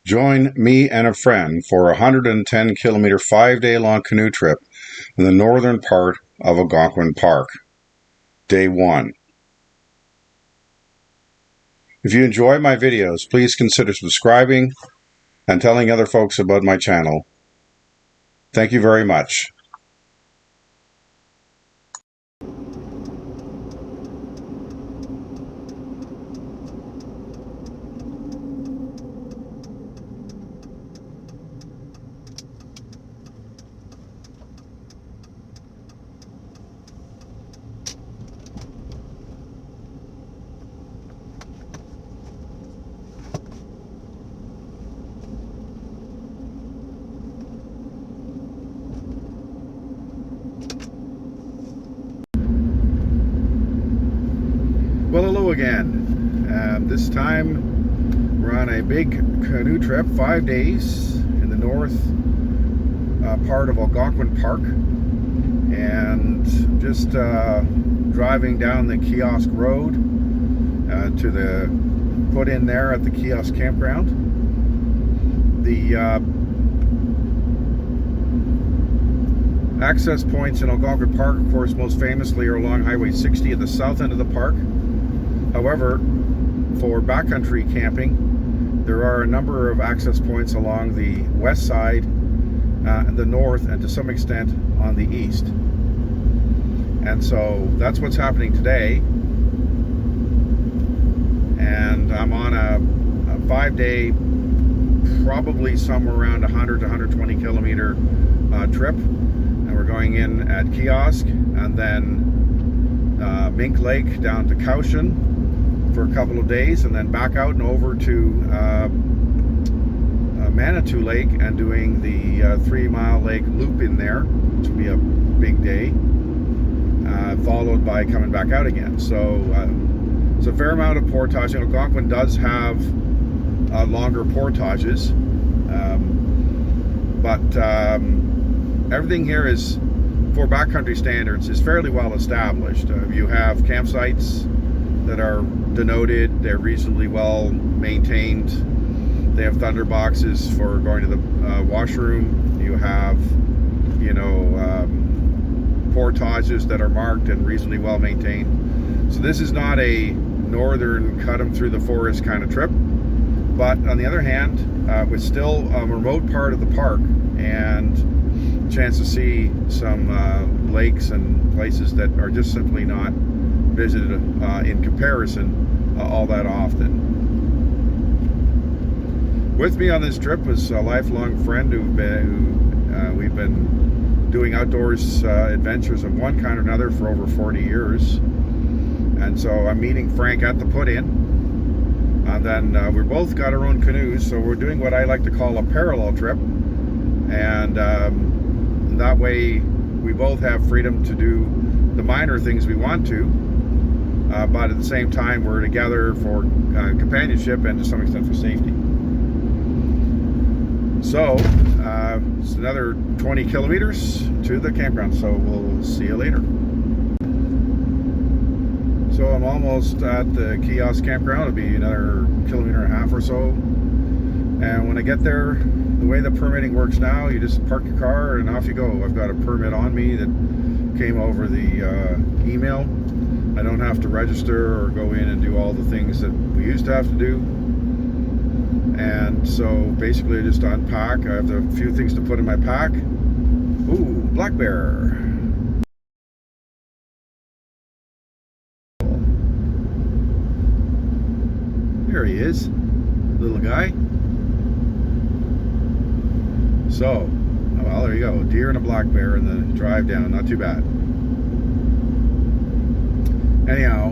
Join me and a friend for a 110-kilometer, 5-day-long canoe trip in the northern part of Algonquin Park. Day 1. If you enjoy my videos, please consider subscribing and telling other folks about my channel. Thank you very much. Well, hello again. This time we're on a big canoe trip, 5 days in the north part of Algonquin Park, and just driving down the Kiosk Road to the put in there at the Kiosk campground. The access points in Algonquin Park, of course, most famously are along Highway 60 at the south end of the park. However, for backcountry camping, there are a number of access points along the west side, the north, and to some extent on the east. And so that's what's happening today. And I'm on a 5-day, probably somewhere around 100 to 120 kilometer trip. And we're going in at Kiosk and then Mink Lake down to Canoe for a couple of days, and then back out and over to Manitou Lake and doing the 3-mile lake loop in there, which will be a big day, followed by coming back out again. So it's a fair amount of portage. Algonquin does have longer portages, but everything here is, for backcountry standards, is fairly well established. You have campsites that are denoted, they're reasonably well maintained. They have thunder boxes for going to the washroom. You have, portages that are marked and reasonably well maintained. So this is not a northern cut 'em through the forest kind of trip. But on the other hand, it's still a remote part of the park and a chance to see some lakes and places that are just simply not visited in comparison all that often. With me on this trip was a lifelong friend who we've been doing outdoors adventures of one kind or another for over 40 years. And so I'm meeting Frank at the put-in. And then we've both got our own canoes, so we're doing what I like to call a parallel trip. And that way we both have freedom to do the minor things we want to, but at the same time we're together for companionship and to some extent for safety. So it's another 20 kilometers to the campground, so we'll see you later. So I'm almost at the Kiosk campground. It'll be another 1.5 kilometers or so. And when I get there, the way the permitting works now, you just park your car and off you go. I've got a permit on me that came over the email. I don't have to register or go in and do all the things that we used to have to do. And so basically I just unpack. I have a few things to put in my pack. Ooh, black bear. There he is, little guy. So, well, there you go. Deer and a black bear in the drive down. Not too bad. Anyhow,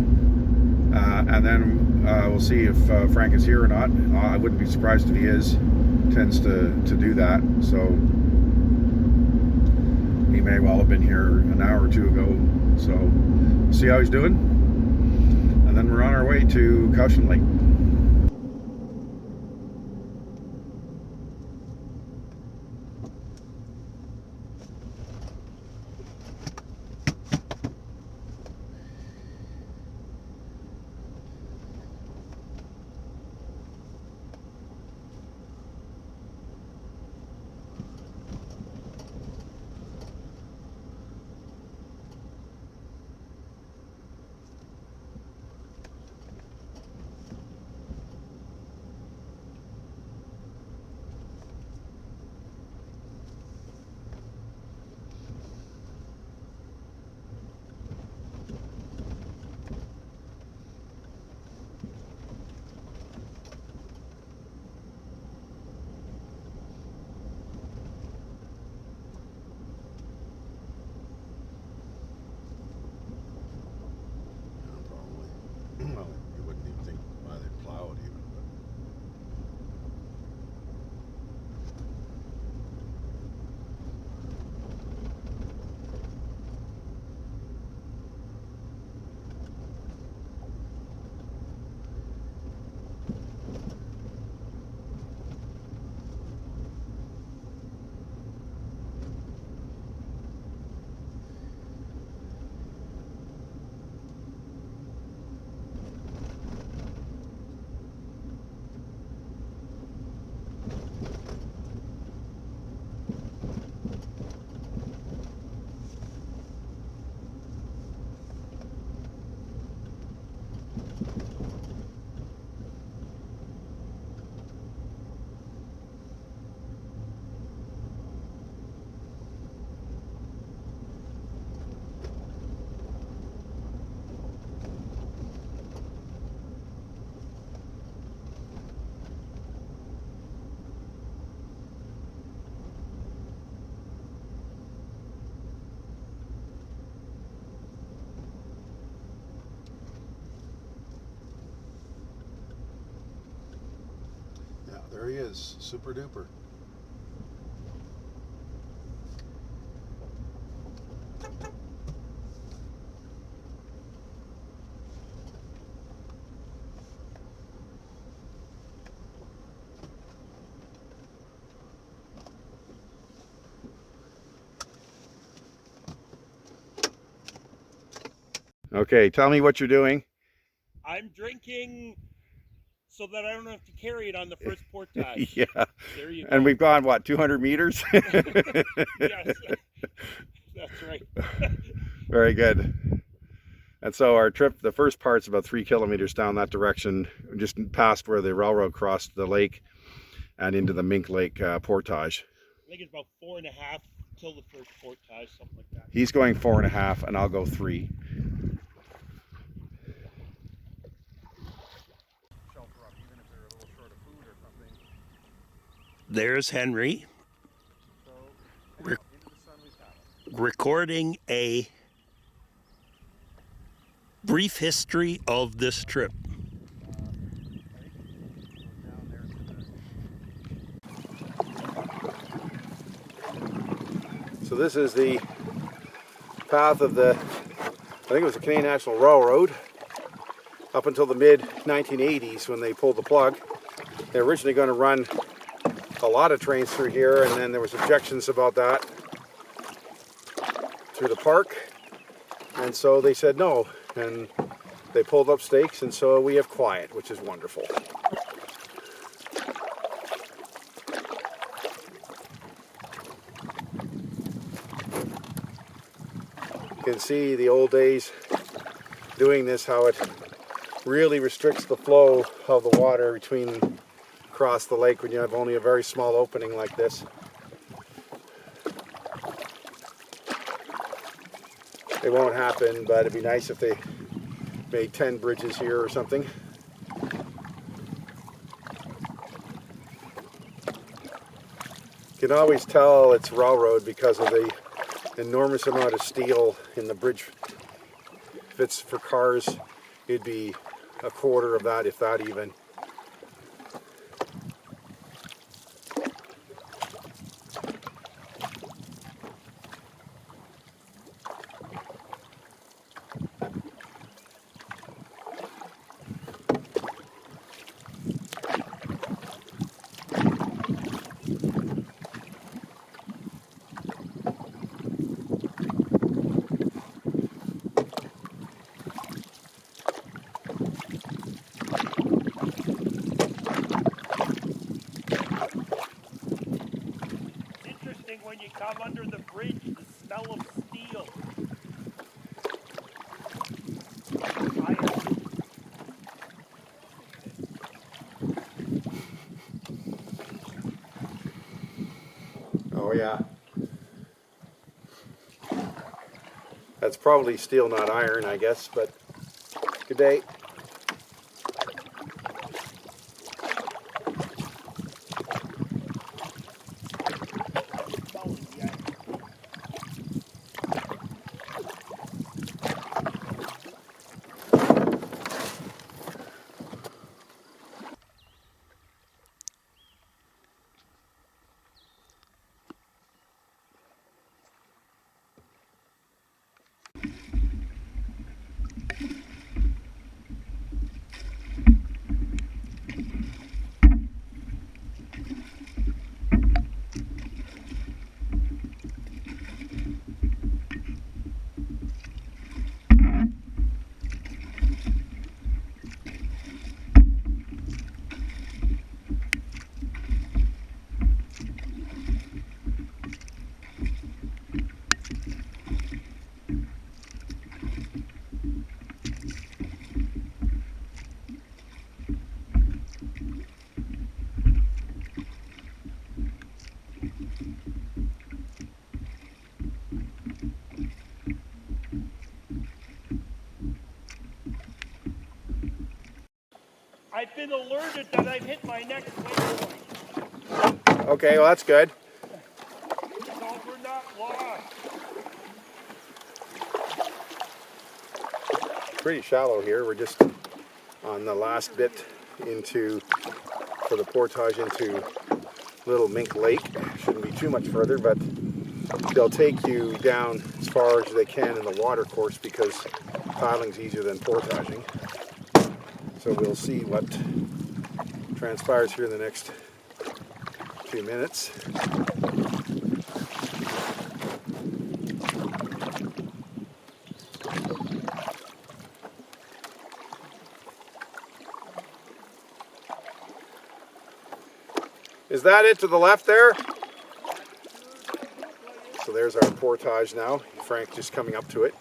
and then we'll see if Frank is here or not. I wouldn't be surprised if he is. Tends to do that. So he may well have been here an hour or two ago. So we'll see how he's doing. And then we're on our way to Kiosk Lake. There he is, super duper. Okay, tell me what you're doing. I'm drinking so that I don't have to carry it on the first portage. Yeah. There you go. And we've gone, what, 200 meters? Yes, that's right. Very good. And so our trip, the first part's about 3 kilometers down that direction, just past where the railroad crossed the lake and into the Mink Lake portage. I think it's about 4.5 till the first portage, something like that. He's going 4.5 and I'll go 3. There's Henri recording a brief history of this trip. So this is the path of the, I think it was the Canadian National Railroad, up until the mid-1980s when they pulled the plug. They were originally going to run a lot of trains through here, and then there was objections about that through the park, and so they said no, and they pulled up stakes, and so we have quiet, which is wonderful. You can see the old days doing this, how it really restricts the flow of the water between across the lake when you have only a very small opening like this. It won't happen, but it'd be nice if they made 10 bridges here or something. You can always tell it's railroad because of the enormous amount of steel in the bridge. If it's for cars, it'd be a quarter of that, if that even. When you come under the bridge, the smell of steel. Oh yeah. That's probably steel, not iron, I guess, but good day. I've been alerted that I've hit my next waypoint. Okay, well that's good. So we're not lost. Pretty shallow here. We're just on the last bit into for the portage into Little Mink Lake. Shouldn't be too much further, but they'll take you down as far as they can in the water course because paddling's easier than portaging. So we'll see what transpires here in the next few minutes. Is that it to the left there? So there's our portage now. Frank just coming up to it.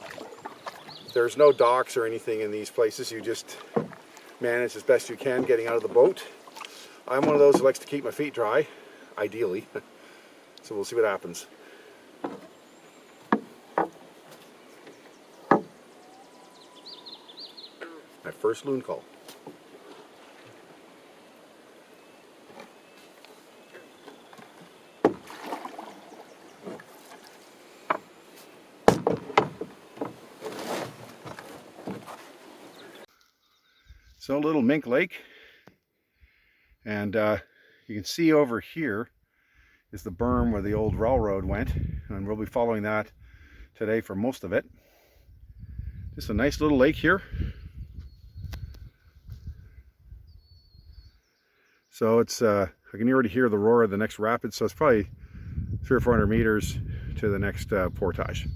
There's no docks or anything in these places. You just manage as best you can getting out of the boat. I'm one of those who likes to keep my feet dry, ideally. So we'll see what happens. My first loon call. So Little Mink Lake, and you can see over here is the berm where the old railroad went, and we'll be following that today for most of it. Just a nice little lake here. So it's I can already hear the roar of the next rapid, so it's probably 300 or 400 meters to the next portage.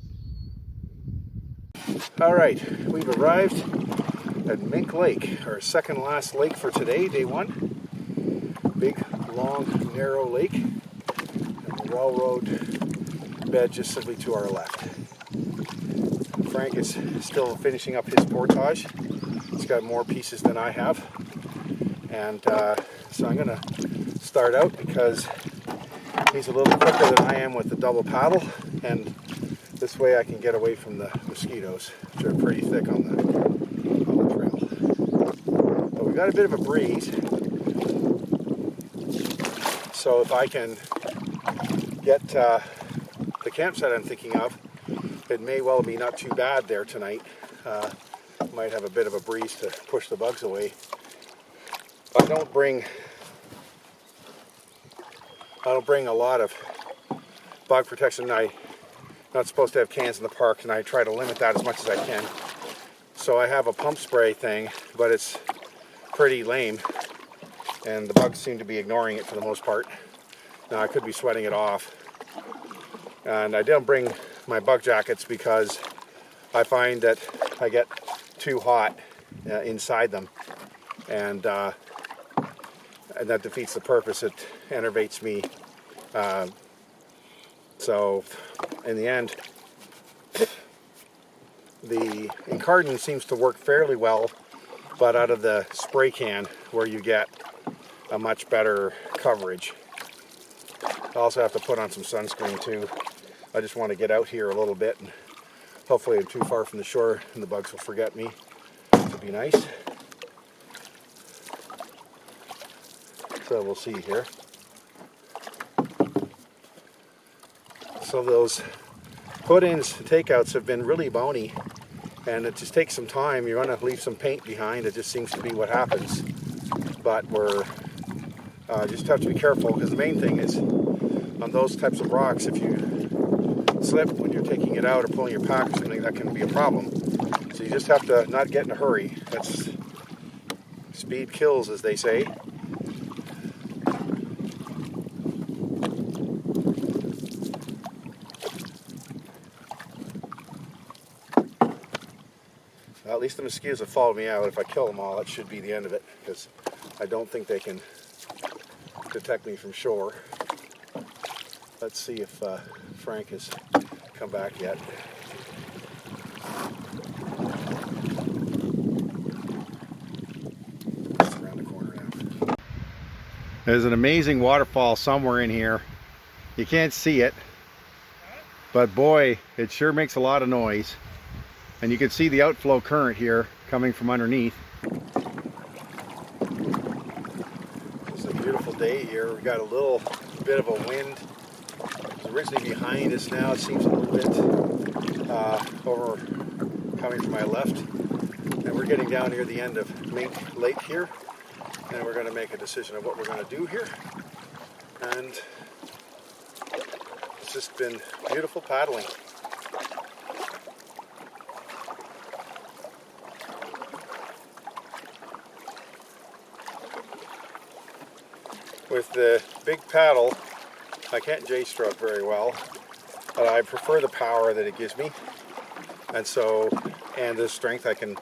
All right, we've arrived at Mink Lake, our second last lake for today, day one. Big, long, narrow lake, and the railroad bed just simply to our left. Frank is still finishing up his portage. He's got more pieces than I have, and so I'm going to start out because he's a little quicker than I am with the double paddle, and this way I can get away from the mosquitoes, which are pretty thick on the trail. But we've got a bit of a breeze, so if I can get the campsite I'm thinking of, it may well be not too bad there tonight. Might have a bit of a breeze to push the bugs away. I don't bring a lot of bug protection. I'm not supposed to have cans in the park, and I try to limit that as much as I can. So I have a pump spray thing, but it's pretty lame, and the bugs seem to be ignoring it for the most part. Now I could be sweating it off. And I don't bring my bug jackets because I find that I get too hot inside them, and that defeats the purpose. It enervates me. So in the end, the Incardin seems to work fairly well, but out of the spray can where you get a much better coverage. I also have to put on some sunscreen too. I just want to get out here a little bit, and hopefully I'm too far from the shore and the bugs will forget me. It'd be nice. So we'll see here. So those put-ins, takeouts have been really bony, and it just takes some time. You're going to leave some paint behind. It just seems to be what happens. But we're just have to be careful, because the main thing is on those types of rocks, if you slip when you're taking it out or pulling your pack or something, that can be a problem. So you just have to not get in a hurry. That's speed kills, as they say. Well, at least the mosquitoes have followed me out. If I kill them all, that should be the end of it, because I don't think they can detect me from shore. Let's see if Frank has come back yet. Just around the corner now. There's an amazing waterfall somewhere in here. You can't see it, but boy, it sure makes a lot of noise. And you can see the outflow current here coming from underneath. It's a beautiful day here. We've got a little bit of a wind. It's originally behind us now. It seems a little bit over coming from my left. And we're getting down near the end of Mink Lake here. and we're going to make a decision of what we're going to do here. And it's just been beautiful paddling. With the big paddle, I can't J-stroke very well, but I prefer the power that it gives me. And so, and the strength, I can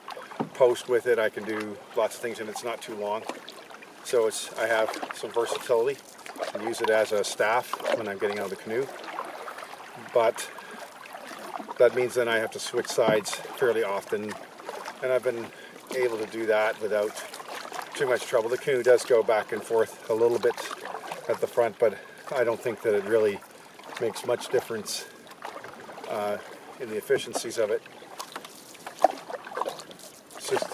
post with it, I can do lots of things, and it's not too long. So I have some versatility. I can use it as a staff when I'm getting out of the canoe. But that means then I have to switch sides fairly often, and I've been able to do that without too much trouble. The canoe does go back and forth a little bit at the front, but I don't think that it really makes much difference in the efficiencies of it. It's just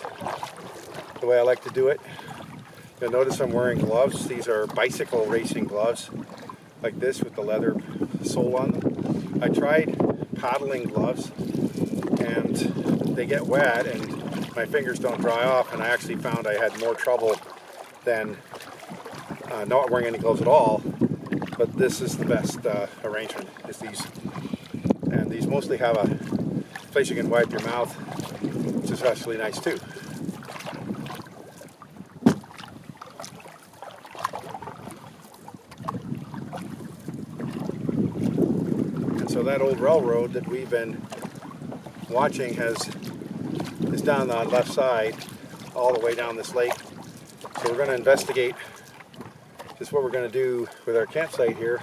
the way I like to do it. You'll notice I'm wearing gloves. These are bicycle racing gloves, like this with the leather sole on them. I tried paddling gloves, and they get wet and my fingers don't dry off, and I actually found I had more trouble than not wearing any gloves at all. But this is the best arrangement, is these. And these mostly have a place you can wipe your mouth, which is actually nice too. And so that old railroad that we've been watching is down the left side, all the way down this lake. So we're going to investigate just what we're going to do with our campsite here,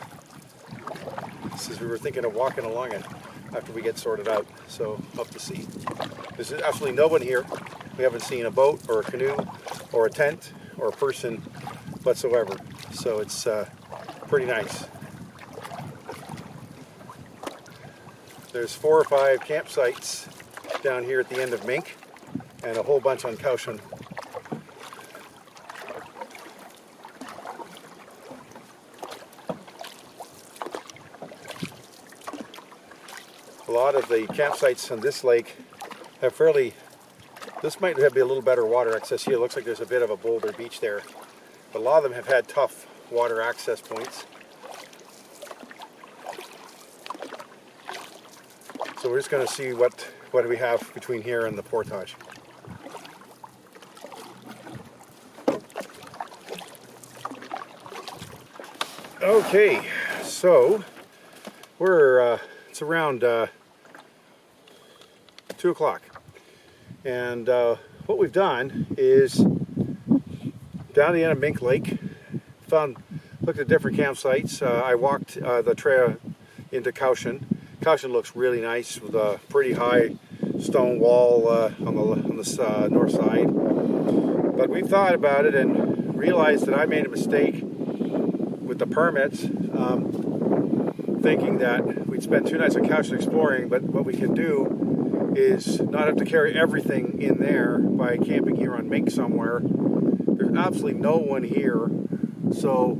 since we were thinking of walking along it after we get sorted out. So up to see. There's absolutely no one here. We haven't seen a boat or a canoe or a tent or a person whatsoever. So it's pretty nice. There's 4 or 5 campsites down here at the end of Mink, and a whole bunch on Caution. A lot of the campsites on this lake have this might be a little better water access here. It looks like there's a bit of a boulder beach there. But a lot of them have had tough water access points. So we're just going to see what we have between here and the portage. Okay, so it's around 2 o'clock, and what we've done is down the end of Mink Lake, looked at different campsites. I walked the trail into Caution. Caution looks really nice with a pretty high stone wall on the north side. But we've thought about it and realized that I made a mistake with the permits, thinking that we'd spend 2 nights on Caution exploring, but what we can do is not have to carry everything in there by camping here on Mink somewhere. There's absolutely no one here, so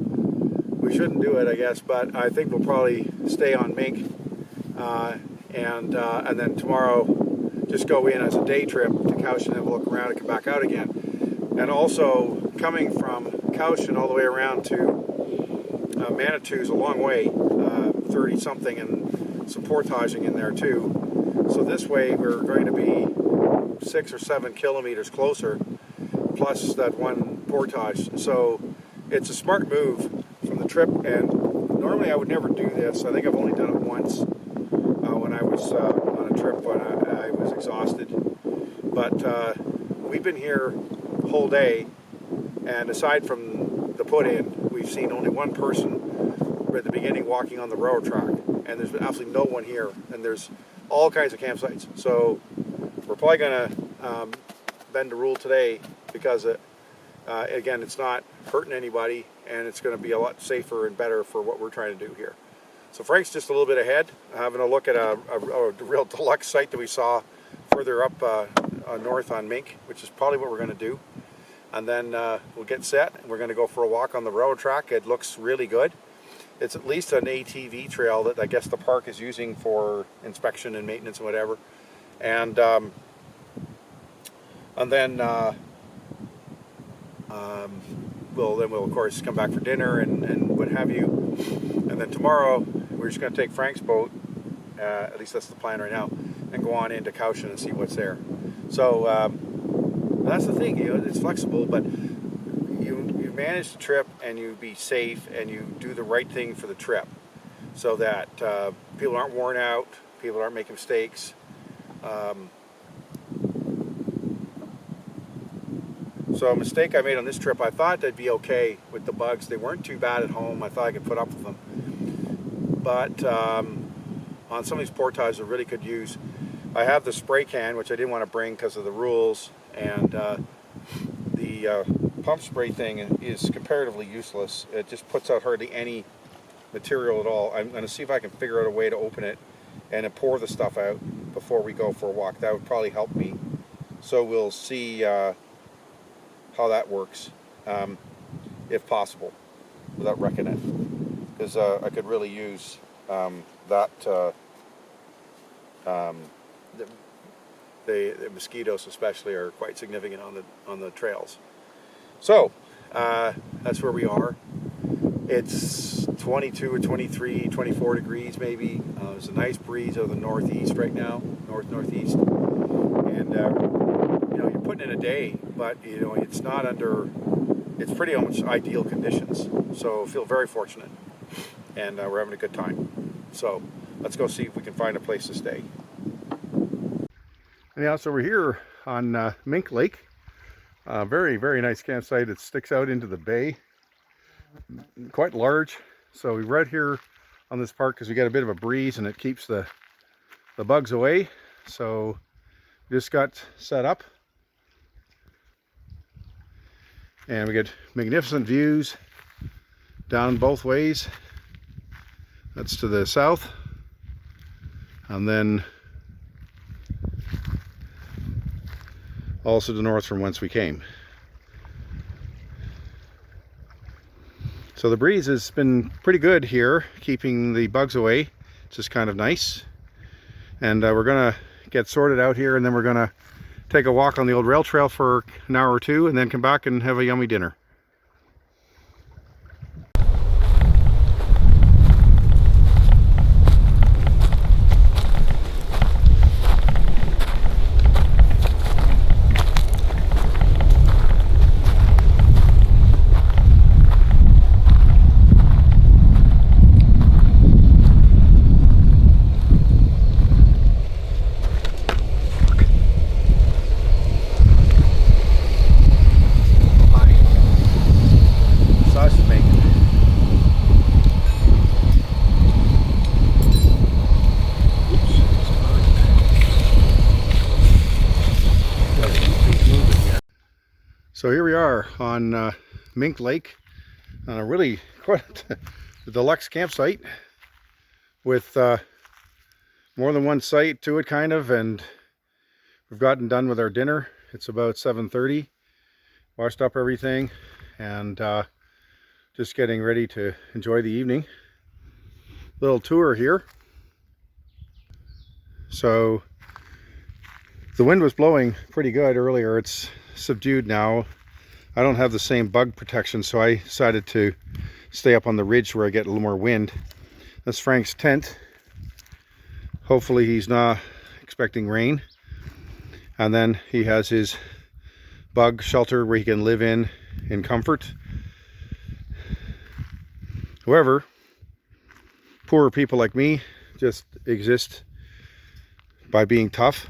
we shouldn't do it, I guess, but I think we'll probably stay on Mink, and then tomorrow just go in as a day trip to Caution and we'll look around and come back out again. And also, coming from Caution all the way around to Manitou is a long way, 30 something, and some portaging in there too. So this way we're going to be 6 or 7 kilometers closer, plus that one portage. So it's a smart move from the trip, and normally I would never do this. I think I've only done it once when I was on a trip when I was exhausted. But we've been here the whole day, and aside from the put-in, we've seen only one person at the beginning walking on the railroad track, and there's absolutely no one here, and there's all kinds of campsites. So we're probably going to bend the rule today, because again, it's not hurting anybody, and it's going to be a lot safer and better for what we're trying to do here. So Frank's just a little bit ahead, having a look at a real deluxe site that we saw further up north on Mink, which is probably what we're going to do. And then we'll get set, and we're going to go for a walk on the railroad track. It looks really good. It's at least an ATV trail that I guess the park is using for inspection and maintenance and whatever. And then we'll of course come back for dinner and what have you. And then tomorrow we're just going to take Frank's boat, at least that's the plan right now, and go on into Cowshan and see what's there. So that's the thing, you know, it's flexible, but you manage the trip and you be safe and you do the right thing for the trip, so that people aren't worn out, people aren't making mistakes. So a mistake I made on this trip, I thought they'd be okay with the bugs. They weren't too bad at home. I thought I could put up with them. But on some of these portages I really could use. I have the spray can, which I didn't want to bring because of the rules, and the pump spray thing is comparatively useless. It just puts out hardly any material at all. I'm going to see if I can figure out a way to open it and then pour the stuff out before we go for a walk. That would probably help me. So we'll see how that works, if possible, without wrecking it, because I could really use that. The mosquitoes especially are quite significant on the trails. So that's where we are. It's 22 or 23, 24 degrees maybe. There's a nice breeze out of the northeast right now, northeast, and you know, you're putting in a day, but you know, it's not under. It's pretty much ideal conditions. So I feel very fortunate, and we're having a good time. So let's go see if we can find a place to stay. Anyhow, so we're here on Mink Lake. Very, very nice campsite. It sticks out into the bay. Quite large. So we right here on this park because we get a bit of a breeze and it keeps the bugs away. So we just got set up. And we get magnificent views down both ways. That's to the south. And then also to the north from whence we came. So the breeze has been pretty good here, keeping the bugs away. It's just kind of nice. And we're gonna get sorted out here, and then we're gonna take a walk on the old rail trail for an hour or two, and then come back and have a yummy dinner. So here we are on Mink Lake, on a really quite a deluxe campsite with more than one site to it kind of, and we've gotten done with our dinner. It's about 7:30, washed up everything, and just getting ready to enjoy the evening. Little tour here. So the wind was blowing pretty good earlier. It's subdued now. I don't have the same bug protection, so I decided to stay up on the ridge where I get a little more wind. That's Frank's tent. Hopefully he's not expecting rain. And then he has his bug shelter where he can live in comfort. However, poorer people like me just exist by being tough,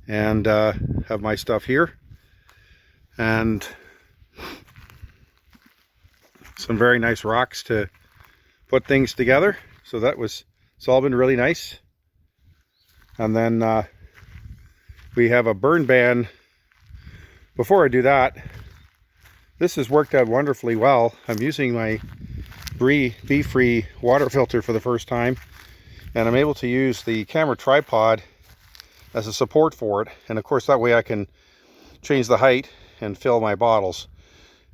and have my stuff here, and some very nice rocks to put things together. So it's all been really nice. And then we have a burn ban. Before I do that, this has worked out wonderfully well. I'm using my bee-free water filter for the first time, and I'm able to use the camera tripod as a support for it, and of course that way I can change the height and fill my bottles.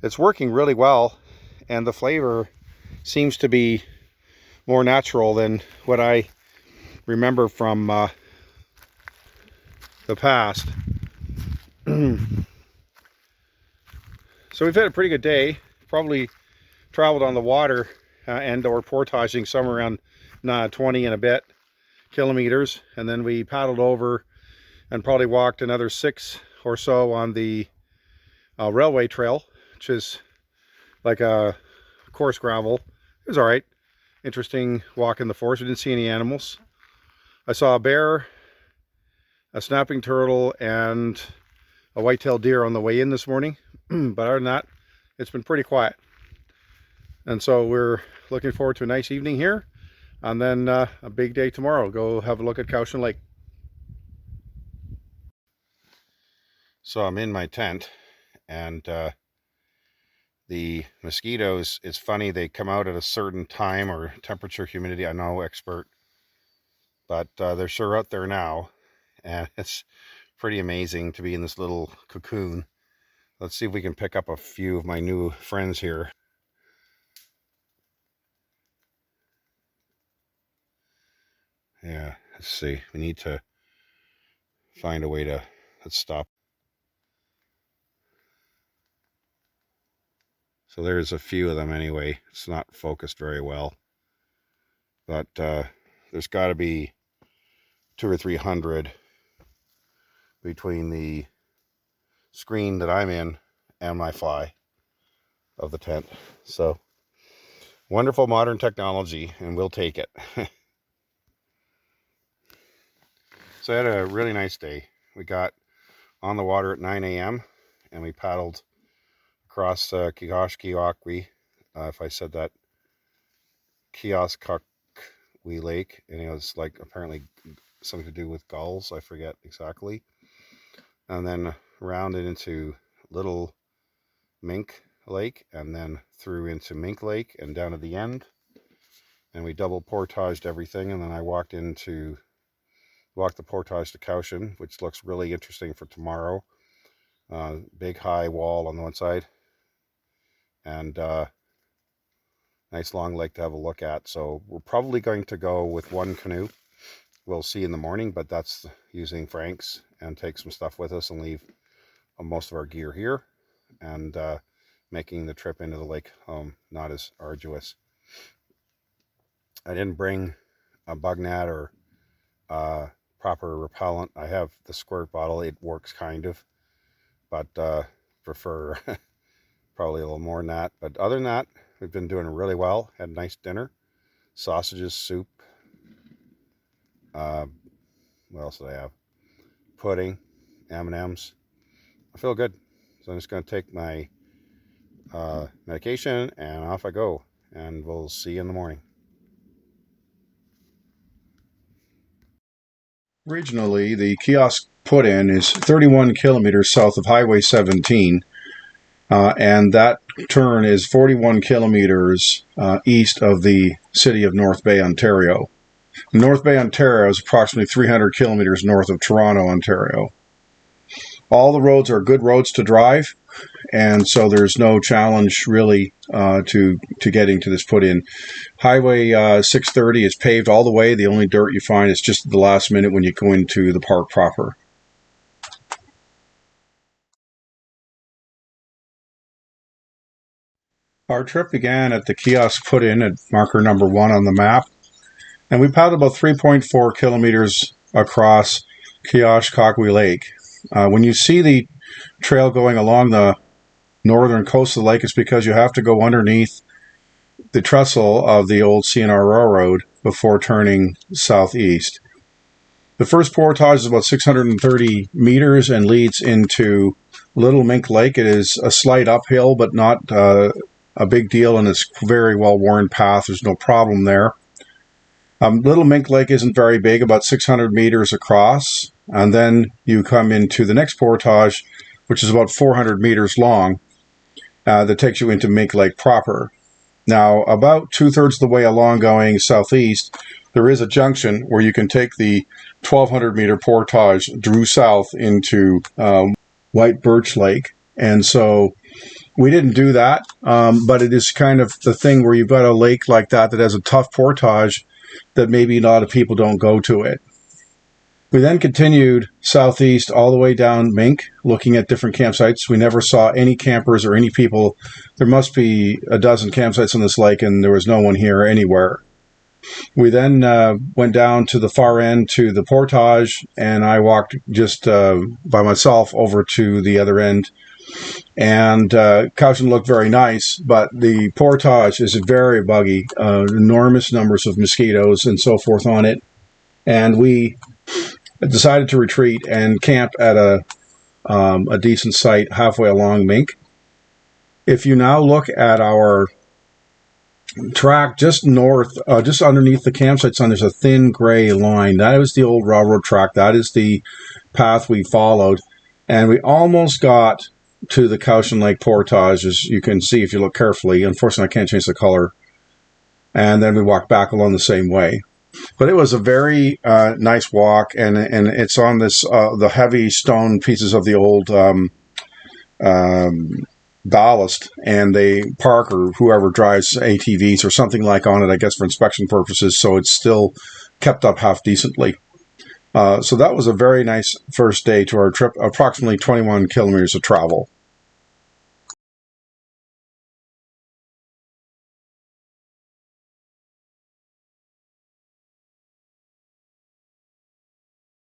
It's working really well, and the flavor seems to be more natural than what I remember from the past. So we've had a pretty good day. Probably traveled on the water and or portaging somewhere around 20 and a bit kilometers, and then we paddled over and probably walked another 6 or so on the railway trail, which is like a coarse gravel. It was all right. Interesting walk in the forest. We didn't see any animals. I saw a bear, a snapping turtle, and a white-tailed deer on the way in this morning. But other than that, it's been pretty quiet. And so we're looking forward to a nice evening here, and then a big day tomorrow. Go have a look at Cowshan Lake. So I'm in my tent, and the mosquitoes, it's funny, they come out at a certain time or temperature, humidity, I'm no expert, but they're sure out there now, and it's pretty amazing to be in this little cocoon. Let's see if we can pick up a few of my new friends here. Yeah, let's see. We need to find a way to, let's stop. So there's a few of them anyway. It's not focused very well. But there's got to be 200 or 300 between the screen that I'm in and my fly of the tent. So wonderful modern technology, and we'll take it. So I had a really nice day. We got on the water at 9 a.m. and we paddled across Kiosk, if I said that, Kiosk Lake, and it was like apparently something to do with gulls, I forget exactly. And then rounded into Little Mink Lake, and then through into Mink Lake and down at the end. And we double portaged everything, and then I walked the portage to Cowshan, which looks really interesting for tomorrow. Big high wall on the one side, and nice long lake to have a look at. So we're probably going to go with one canoe. We'll see in the morning, but that's using Frank's, and take some stuff with us and leave most of our gear here, and making the trip into the lake not as arduous. I didn't bring a bug net or proper repellent. I have the squirt bottle. It works kind of, but prefer probably a little more than that. But other than that, we've been doing really well. Had a nice dinner, sausages, soup. What else did I have? Pudding, M&Ms. I feel good. So I'm just going to take my medication and off I go. And we'll see you in the morning. Regionally, the Kiosk put-in is 31 kilometers south of Highway 17, and that turn is 41 kilometers east of the city of North Bay, Ontario. North Bay, Ontario is approximately 300 kilometers north of Toronto, Ontario. All the roads are good roads to drive, and so there's no challenge really to getting to this put-in. Highway 630 is paved all the way. The only dirt you find is just at the last minute when you go into the park proper. Our trip began at the Kiosk put-in at marker number 1 on the map, and we paddled about 3.4 kilometers across Kiosk Lake. When you see the trail going along the northern coast of the lake, it's because you have to go underneath the trestle of the old CNR Railroad before turning southeast. The first portage is about 630 meters and leads into Little Mink Lake. It is a slight uphill, but not a big deal, and it's a very well-worn path. There's no problem there. Little Mink Lake isn't very big, about 600 meters across, and then you come into the next portage, which is about 400 meters long, that takes you into Mink Lake proper. Now, about 2/3 of the way along going southeast, there is a junction where you can take the 1,200 meter portage due south into White Birch Lake, and so we didn't do that, but it is kind of the thing where you've got a lake like that that has a tough portage that maybe a lot of people don't go to it. We then continued southeast all the way down Mink, looking at different campsites. We never saw any campers or any people. There must be a dozen campsites on this lake, and there was no one here anywhere. We then went down to the far end to the portage, and I walked just by myself over to the other end. And Cowichan looked very nice, but the portage is very buggy, enormous numbers of mosquitoes and so forth on it. And we decided to retreat and camp at a decent site halfway along Mink. If you now look at our track just north, just underneath the campsite sign, there's a thin gray line. That was the old railroad track. That is the path we followed. And we almost got to the Cowichan Lake portage, as you can see if you look carefully. Unfortunately, I can't change the color. And then we walked back along the same way. But it was a very nice walk, and it's on this the heavy stone pieces of the old ballast, and they park, or whoever drives ATVs or something like on it, I guess for inspection purposes, so it's still kept up half decently. So that was a very nice first day to our trip, approximately 21 kilometers of travel.